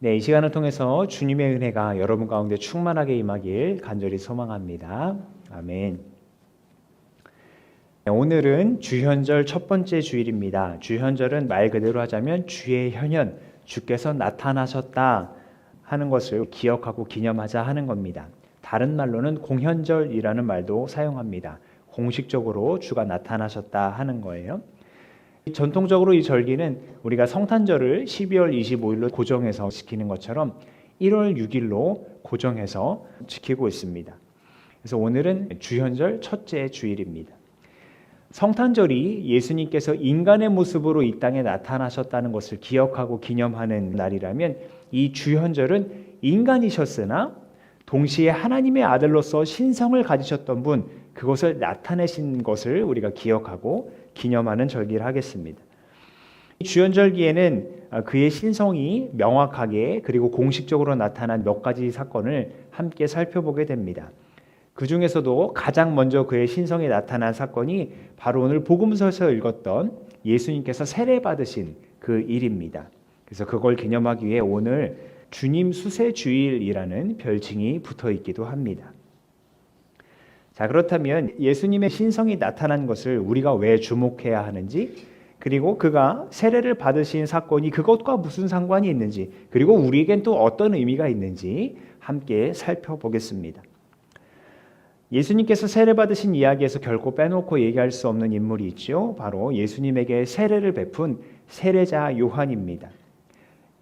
네, 이 시간을 통해서 주님의 은혜가 여러분 가운데 충만하게 임하길 간절히 소망합니다. 아멘. 네, 오늘은 주현절 첫 번째 주일입니다. 주현절은 말 그대로 하자면 주의 현현, 주께서 나타나셨다 하는 것을 기억하고 기념하자 하는 겁니다. 다른 말로는 공현절이라는 말도 사용합니다. 공식적으로 주가 나타나셨다 하는 거예요. 전통적으로 이 절기는 우리가 성탄절을 12월 25일로 고정해서 지키는 것처럼 1월 6일로 고정해서 지키고 있습니다. 그래서 오늘은 주현절 첫째 주일입니다. 성탄절이 예수님께서 인간의 모습으로 이 땅에 나타나셨다는 것을 기억하고 기념하는 날이라면, 이 주현절은 인간이셨으나 동시에 하나님의 아들로서 신성을 가지셨던 분, 그것을 나타내신 것을 우리가 기억하고 기념하는 절기를 하겠습니다. 주현절기에는 그의 신성이 명확하게 그리고 공식적으로 나타난 몇 가지 사건을 함께 살펴보게 됩니다. 그 중에서도 가장 먼저 그의 신성이 나타난 사건이 바로 오늘 복음서에서 읽었던 예수님께서 세례 받으신 그 일입니다. 그래서 그걸 기념하기 위해 오늘 주님 수세 주일이라는 별칭이 붙어 있기도 합니다. 자, 그렇다면 예수님의 신성이 나타난 것을 우리가 왜 주목해야 하는지, 그리고 그가 세례를 받으신 사건이 그것과 무슨 상관이 있는지, 그리고 우리에겐 또 어떤 의미가 있는지 함께 살펴보겠습니다. 예수님께서 세례 받으신 이야기에서 결코 빼놓고 얘기할 수 없는 인물이 있죠. 바로 예수님에게 세례를 베푼 세례자 요한입니다.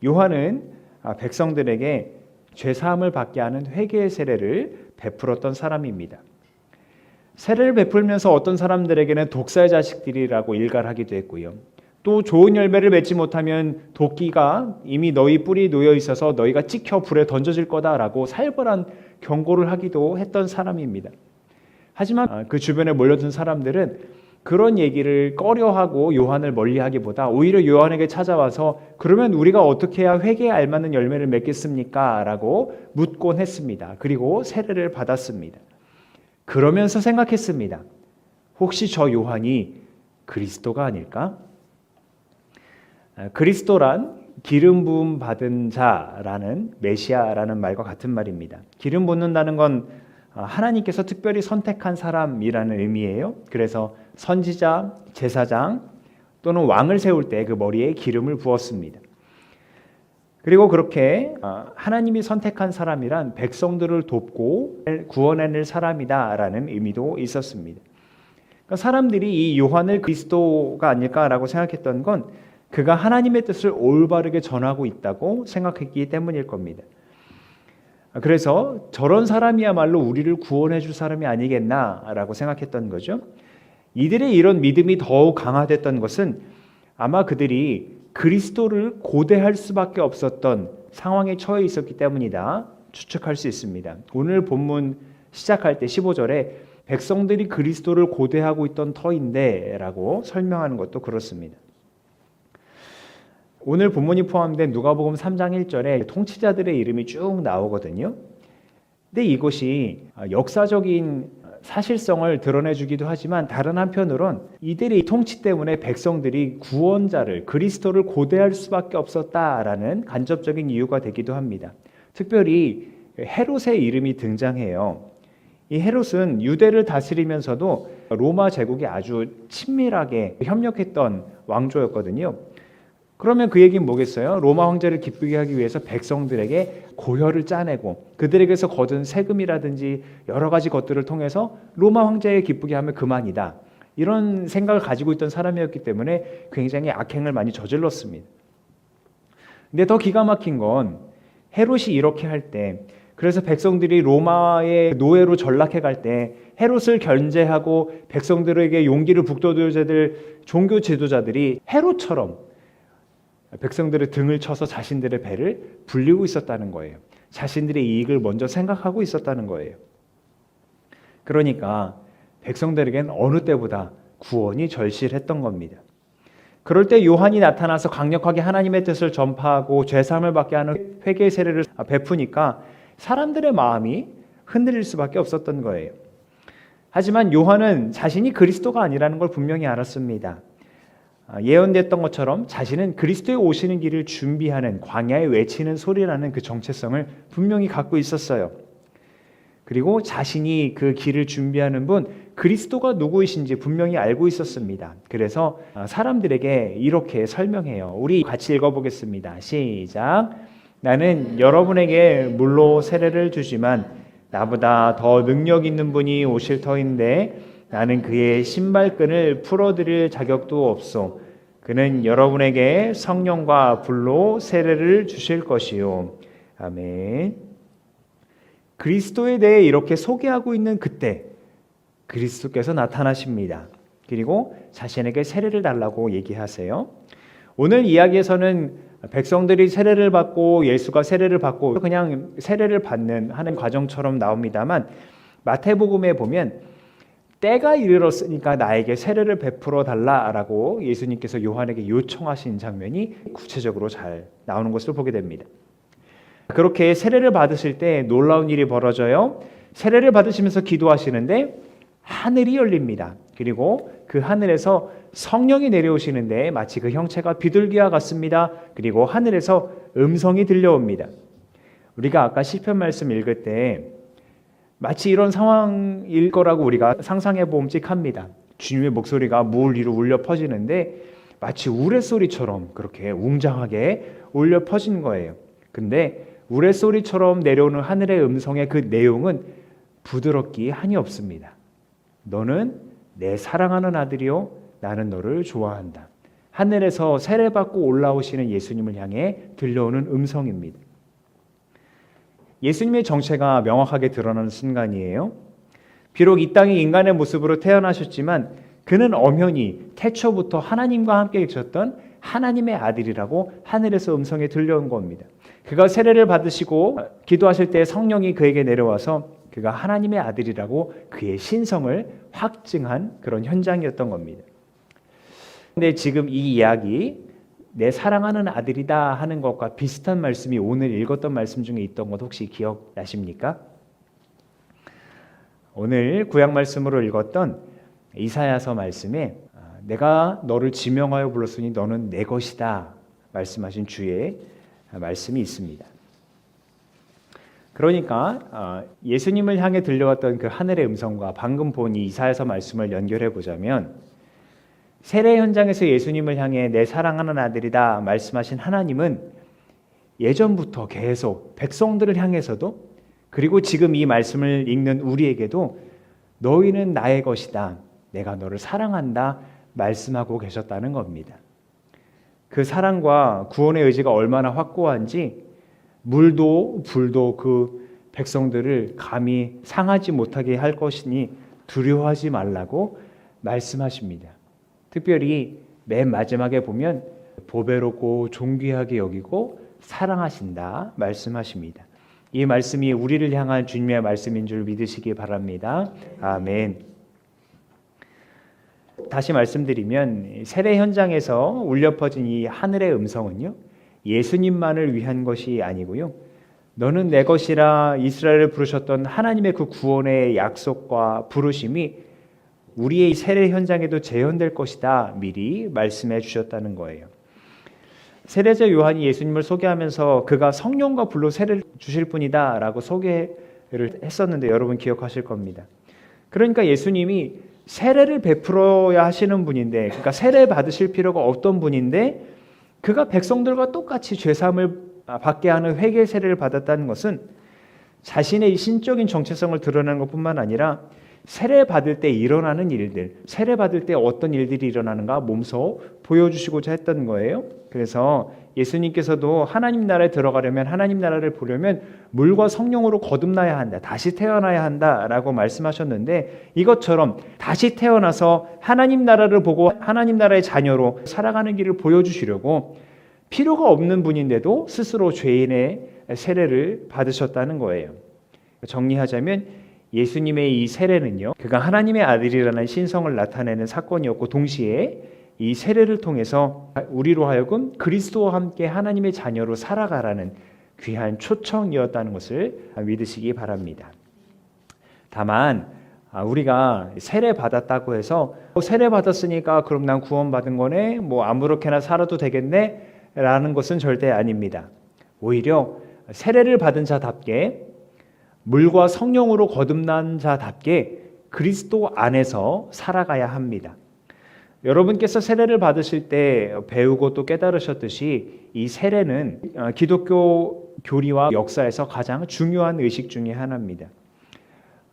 요한은 백성들에게 죄사함을 받게 하는 회개의 세례를 베풀었던 사람입니다. 세례를 베풀면서 어떤 사람들에게는 독사의 자식들이라고 일갈하기도 했고요. 또 좋은 열매를 맺지 못하면 도끼가 이미 너희 뿌리에 놓여 있어서 너희가 찍혀 불에 던져질 거다라고 살벌한 경고를 하기도 했던 사람입니다. 하지만 그 주변에 몰려든 사람들은 그런 얘기를 꺼려하고 요한을 멀리하기보다 오히려 요한에게 찾아와서 그러면 우리가 어떻게 해야 회개에 알맞는 열매를 맺겠습니까? 라고 묻곤 했습니다. 그리고 세례를 받았습니다. 그러면서 생각했습니다. 혹시 저 요한이 그리스도가 아닐까? 그리스도란 기름 부음 받은 자라는 메시아라는 말과 같은 말입니다. 기름 붓는다는 건 하나님께서 특별히 선택한 사람이라는 의미예요. 그래서 선지자, 제사장 또는 왕을 세울 때 그 머리에 기름을 부었습니다. 그리고 그렇게 하나님이 선택한 사람이란 백성들을 돕고 구원해낼 사람이다라는 의미도 있었습니다. 그러니까 사람들이 이 요한을 그리스도가 아닐까라고 생각했던 건 그가 하나님의 뜻을 올바르게 전하고 있다고 생각했기 때문일 겁니다. 그래서 저런 사람이야말로 우리를 구원해 줄 사람이 아니겠나라고 생각했던 거죠. 이들의 이런 믿음이 더욱 강화됐던 것은 아마 그들이 그리스도를 고대할 수밖에 없었던 상황에 처해 있었기 때문이다 추측할 수 있습니다. 오늘 본문 시작할 때 15절에 백성들이 그리스도를 고대하고 있던 터인데 라고 설명하는 것도 그렇습니다. 오늘 본문이 포함된 누가복음 3장 1절에 통치자들의 이름이 쭉 나오거든요. 근데 이것이 역사적인 사실성을 드러내주기도 하지만 다른 한편으론 이들의 통치 때문에 백성들이 구원자를 그리스도를 고대할 수밖에 없었다라는 간접적인 이유가 되기도 합니다. 특별히 헤롯의 이름이 등장해요. 이 헤롯은 유대를 다스리면서도 로마 제국에 아주 친밀하게 협력했던 왕조였거든요. 그러면 그 얘기는 뭐겠어요? 로마 황제를 기쁘게 하기 위해서 백성들에게 고혈을 짜내고 그들에게서 거둔 세금이라든지 여러 가지 것들을 통해서 로마 황제를 기쁘게 하면 그만이다. 이런 생각을 가지고 있던 사람이었기 때문에 굉장히 악행을 많이 저질렀습니다. 근데 더 기가 막힌 건 헤롯이 이렇게 할 때, 그래서 백성들이 로마의 노예로 전락해 갈 때 헤롯을 견제하고 백성들에게 용기를 북돋워줘야 될 종교 지도자들이 헤롯처럼 백성들의 등을 쳐서 자신들의 배를 불리고 있었다는 거예요. 자신들의 이익을 먼저 생각하고 있었다는 거예요. 그러니까 백성들에겐 어느 때보다 구원이 절실했던 겁니다. 그럴 때 요한이 나타나서 강력하게 하나님의 뜻을 전파하고 죄사함을 받게 하는 회개의 세례를 베푸니까 사람들의 마음이 흔들릴 수밖에 없었던 거예요. 하지만 요한은 자신이 그리스도가 아니라는 걸 분명히 알았습니다. 예언됐던 것처럼 자신은 그리스도의 오시는 길을 준비하는 광야에 외치는 소리라는 그 정체성을 분명히 갖고 있었어요. 그리고 자신이 그 길을 준비하는 분 그리스도가 누구이신지 분명히 알고 있었습니다. 그래서 사람들에게 이렇게 설명해요. 우리 같이 읽어보겠습니다. 시작. 나는 여러분에게 물로 세례를 주지만 나보다 더 능력 있는 분이 오실 터인데 나는 그의 신발끈을 풀어드릴 자격도 없소. 그는 여러분에게 성령과 불로 세례를 주실 것이요. 아멘. 그리스도에 대해 이렇게 소개하고 있는 그때 그리스도께서 나타나십니다. 그리고 자신에게 세례를 달라고 얘기하세요. 오늘 이야기에서는 백성들이 세례를 받고 예수가 세례를 받고 그냥 세례를 받는 하는 과정처럼 나옵니다만 마태복음에 보면 때가 이르렀으니까 나에게 세례를 베풀어 달라라고 예수님께서 요한에게 요청하신 장면이 구체적으로 잘 나오는 것을 보게 됩니다. 그렇게 세례를 받으실 때 놀라운 일이 벌어져요. 세례를 받으시면서 기도하시는데 하늘이 열립니다. 그리고 그 하늘에서 성령이 내려오시는데 마치 그 형체가 비둘기와 같습니다. 그리고 하늘에서 음성이 들려옵니다. 우리가 아까 시편 말씀 읽을 때 마치 이런 상황일 거라고 우리가 상상해 보험직합니다. 주님의 목소리가 물 위로 울려 퍼지는데 마치 우레소리처럼 그렇게 웅장하게 울려 퍼진 거예요. 근데 우레소리처럼 내려오는 하늘의 음성의 그 내용은 부드럽기 한이 없습니다. 너는 내 사랑하는 아들이요 나는 너를 좋아한다. 하늘에서 세례받고 올라오시는 예수님을 향해 들려오는 음성입니다. 예수님의 정체가 명확하게 드러나는 순간이에요. 비록 이 땅에 인간의 모습으로 태어나셨지만 그는 엄연히 태초부터 하나님과 함께 계셨던 하나님의 아들이라고 하늘에서 음성이 들려온 겁니다. 그가 세례를 받으시고 기도하실 때 성령이 그에게 내려와서 그가 하나님의 아들이라고 그의 신성을 확증한 그런 현장이었던 겁니다. 그런데 지금 이 이야기 내 사랑하는 아들이다 하는 것과 비슷한 말씀이 오늘 읽었던 말씀 중에 있던 것 혹시 기억나십니까? 오늘 구약 말씀으로 읽었던 이사야서 말씀에 내가 너를 지명하여 불렀으니 너는 내 것이다 말씀하신 주의 말씀이 있습니다. 그러니까 예수님을 향해 들려왔던 그 하늘의 음성과 방금 본 이 이사야서 말씀을 연결해 보자면 세례 현장에서 예수님을 향해 내 사랑하는 아들이다 말씀하신 하나님은 예전부터 계속 백성들을 향해서도 그리고 지금 이 말씀을 읽는 우리에게도 너희는 나의 것이다. 내가 너를 사랑한다. 말씀하고 계셨다는 겁니다. 그 사랑과 구원의 의지가 얼마나 확고한지 물도 불도 그 백성들을 감히 상하지 못하게 할 것이니 두려워하지 말라고 말씀하십니다. 특별히 맨 마지막에 보면 보배롭고 존귀하게 여기고 사랑하신다 말씀하십니다. 이 말씀이 우리를 향한 주님의 말씀인 줄 믿으시기 바랍니다. 아멘. 다시 말씀드리면 세례 현장에서 울려 퍼진 이 하늘의 음성은요. 예수님만을 위한 것이 아니고요. 너는 내 것이라 이스라엘을 부르셨던 하나님의 그 구원의 약속과 부르심이 우리의 세례 현장에도 재현될 것이다 미리 말씀해 주셨다는 거예요. 세례자 요한이 예수님을 소개하면서 그가 성령과 불로 세례를 주실 분이다 라고 소개를 했었는데 여러분 기억하실 겁니다. 그러니까 예수님이 세례를 베풀어야 하시는 분인데 그러니까 세례 받으실 필요가 없던 분인데 그가 백성들과 똑같이 죄사함을 받게 하는 회개 세례를 받았다는 것은 자신의 신적인 정체성을 드러내는 것뿐만 아니라 세례 받을 때 일어나는 일들, 세례 받을 때 어떤 일들이 일어나는가 몸소 보여주시고자 했던 거예요. 그래서 예수님께서도 하나님 나라에 들어가려면 하나님 나라를 보려면 물과 성령으로 거듭나야 한다. 다시 태어나야 한다라고 말씀하셨는데 이것처럼 다시 태어나서 하나님 나라를 보고 하나님 나라의 자녀로 살아가는 길을 보여주시려고 필요가 없는 분인데도 스스로 죄인의 세례를 받으셨다는 거예요. 정리하자면 예수님의 이 세례는요, 그가 하나님의 아들이라는 신성을 나타내는 사건이었고 동시에 이 세례를 통해서 우리로 하여금 그리스도와 함께 하나님의 자녀로 살아가라는 귀한 초청이었다는 것을 믿으시기 바랍니다. 다만 우리가 세례 받았다고 해서 세례 받았으니까 그럼 난 구원받은 거네, 뭐 아무렇게나 살아도 되겠네 라는 것은 절대 아닙니다. 오히려 세례를 받은 자답게, 물과 성령으로 거듭난 자답게 그리스도 안에서 살아가야 합니다. 여러분께서 세례를 받으실 때 배우고 또 깨달으셨듯이 이 세례는 기독교 교리와 역사에서 가장 중요한 의식 중에 하나입니다.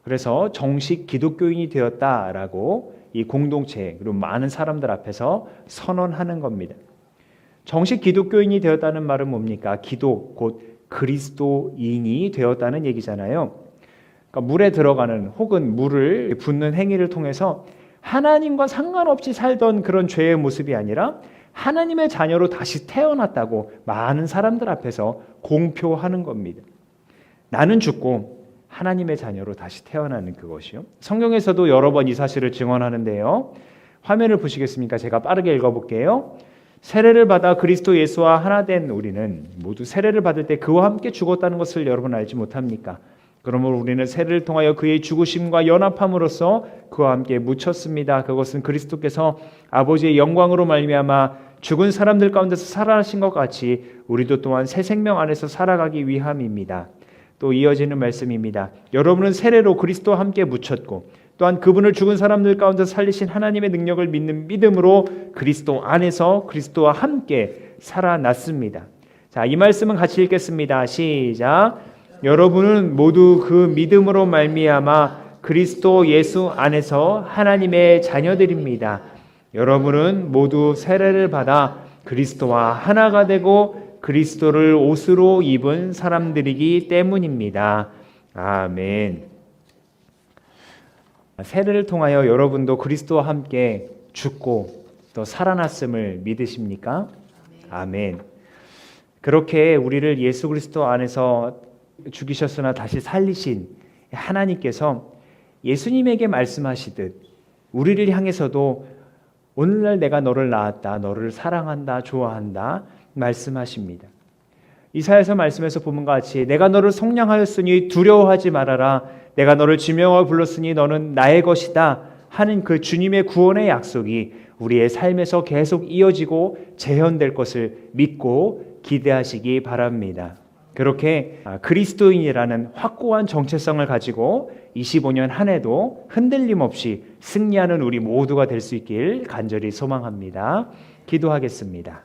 그래서 정식 기독교인이 되었다라고 이 공동체 그리고 많은 사람들 앞에서 선언하는 겁니다. 정식 기독교인이 되었다는 말은 뭡니까? 기독 곧 그리스도인이 되었다는 얘기잖아요. 그러니까 물에 들어가는 혹은 물을 붓는 행위를 통해서 하나님과 상관없이 살던 그런 죄의 모습이 아니라 하나님의 자녀로 다시 태어났다고 많은 사람들 앞에서 공표하는 겁니다. 나는 죽고 하나님의 자녀로 다시 태어나는 그것이요. 성경에서도 여러 번 이 사실을 증언하는데요. 화면을 보시겠습니까? 제가 빠르게 읽어볼게요. 세례를 받아 그리스도 예수와 하나 된 우리는 모두 세례를 받을 때 그와 함께 죽었다는 것을 여러분 알지 못합니까? 그러므로 우리는 세례를 통하여 그의 죽으심과 연합함으로써 그와 함께 묻혔습니다. 그것은 그리스도께서 아버지의 영광으로 말미암아 죽은 사람들 가운데서 살아나신 것 같이 우리도 또한 새 생명 안에서 살아가기 위함입니다. 또 이어지는 말씀입니다. 여러분은 세례로 그리스도와 함께 묻혔고 또한 그분을 죽은 사람들 가운데서 살리신 하나님의 능력을 믿는 믿음으로 그리스도 안에서 그리스도와 함께 살아났습니다. 자, 이 말씀은 같이 읽겠습니다. 시작. 여러분은 모두 그 믿음으로 말미암아 그리스도 예수 안에서 하나님의 자녀들입니다. 여러분은 모두 세례를 받아 그리스도와 하나가 되고 그리스도를 옷으로 입은 사람들이기 때문입니다. 아멘. 세례를 통하여 여러분도 그리스도와 함께 죽고 또 살아났음을 믿으십니까? 아멘. 그렇게 우리를 예수 그리스도 안에서 죽이셨으나 다시 살리신 하나님께서 예수님에게 말씀하시듯 우리를 향해서도 오늘날 내가 너를 낳았다, 너를 사랑한다, 좋아한다 말씀하십니다. 이사야서 말씀에서 보면 같이 내가 너를 속량하였으니 두려워하지 말아라, 내가 너를 지명하여 불렀으니 너는 나의 것이다 하는 그 주님의 구원의 약속이 우리의 삶에서 계속 이어지고 재현될 것을 믿고 기대하시기 바랍니다. 그렇게 그리스도인이라는 확고한 정체성을 가지고 25년 한 해도 흔들림 없이 승리하는 우리 모두가 될 수 있길 간절히 소망합니다. 기도하겠습니다.